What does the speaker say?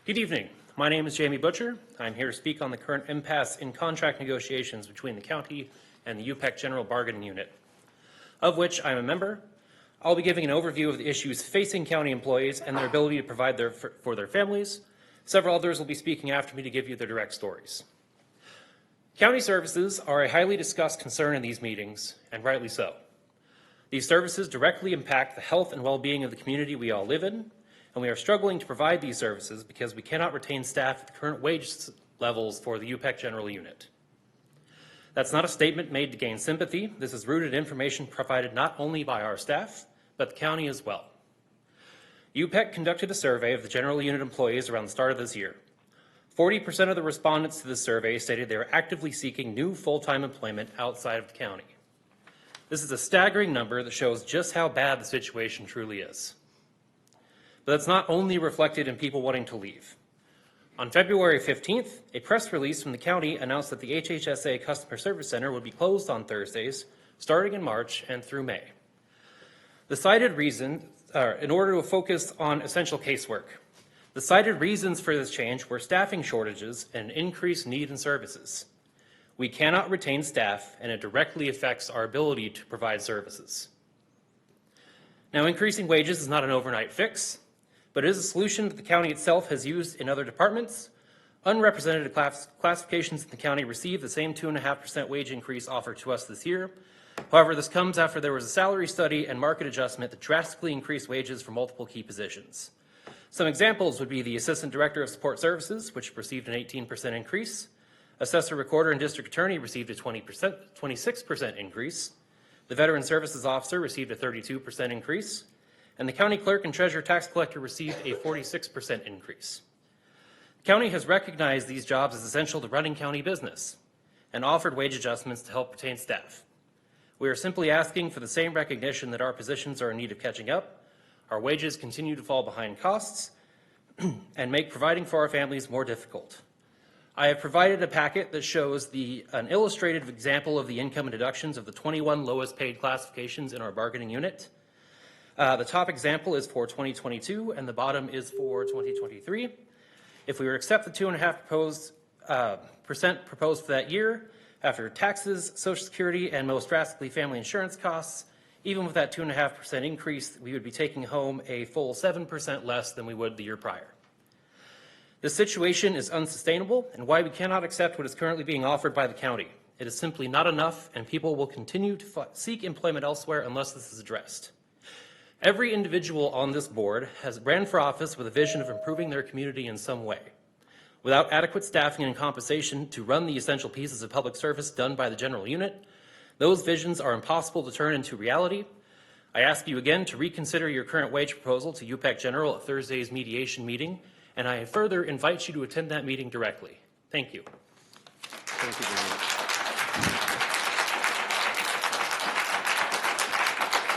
Good evening. My name is Jamie Butcher. I'm here to speak on the current impasse in contract negotiations between the county and the UPEC General Bargaining Unit, of which I'm a member. I'll be giving an overview of the issues facing county employees and their ability to provide for their families. Several others will be speaking after me to give you their direct stories. County services are a highly discussed concern in these meetings, and rightly so. These services directly impact the health and well-being of the community we all live in, and we are struggling to provide these services because we cannot retain staff at the current wage levels for the UPEC General Unit. That's not a statement made to gain sympathy. This is rooted in information provided not only by our staff, but the county as well. UPEC conducted a survey of the General Unit employees around the start of this year. 40% of the respondents to this survey stated they are actively seeking new full-time employment outside of the county. This is a staggering number that shows just how bad the situation truly is. But that's not only reflected in people wanting to leave. On February 15th, a press release from the county announced that the HHSA Customer Service Center would be closed on Thursdays, starting in March and through May. The cited reason, in order to focus on essential casework, the cited reasons for this change were staffing shortages and increased need in services. We cannot retain staff, and it directly affects our ability to provide services. Now, increasing wages is not an overnight fix, but it is a solution that the county itself has used in other departments. Unrepresented classifications in the county received the same 2.5% wage increase offered to us this year. However, this comes after there was a salary study and market adjustment that drastically increased wages for multiple key positions. Some examples would be the Assistant Director of Support Services, which received an 18% increase. Assessor, Recorder, and District Attorney received a 26% increase. The Veteran Services Officer received a 32% increase. And the County Clerk and Treasurer Tax Collector received a 46% increase. The county has recognized these jobs as essential to running county business and offered wage adjustments to help retain staff. We are simply asking for the same recognition that our positions are in need of catching up. Our wages continue to fall behind costs and make providing for our families more difficult. I have provided a packet that shows an illustrative example of the income and deductions of the 21 lowest paid classifications in our bargaining unit. The top example is for 2022 and the bottom is for 2023. If we were to accept the 2.5% proposed for that year, after taxes, Social Security, and most drastically family insurance costs, even with that 2.5% increase, we would be taking home a full 7% less than we would the year prior. This situation is unsustainable and why we cannot accept what is currently being offered by the county. It is simply not enough, and people will continue to seek employment elsewhere unless this is addressed. Every individual on this board has ran for office with a vision of improving their community in some way. Without adequate staffing and compensation to run the essential pieces of public service done by the General Unit, those visions are impossible to turn into reality. I ask you again to reconsider your current wage proposal to UPEC General at Thursday's mediation meeting, and I further invite you to attend that meeting directly. Thank you. Thank you very much.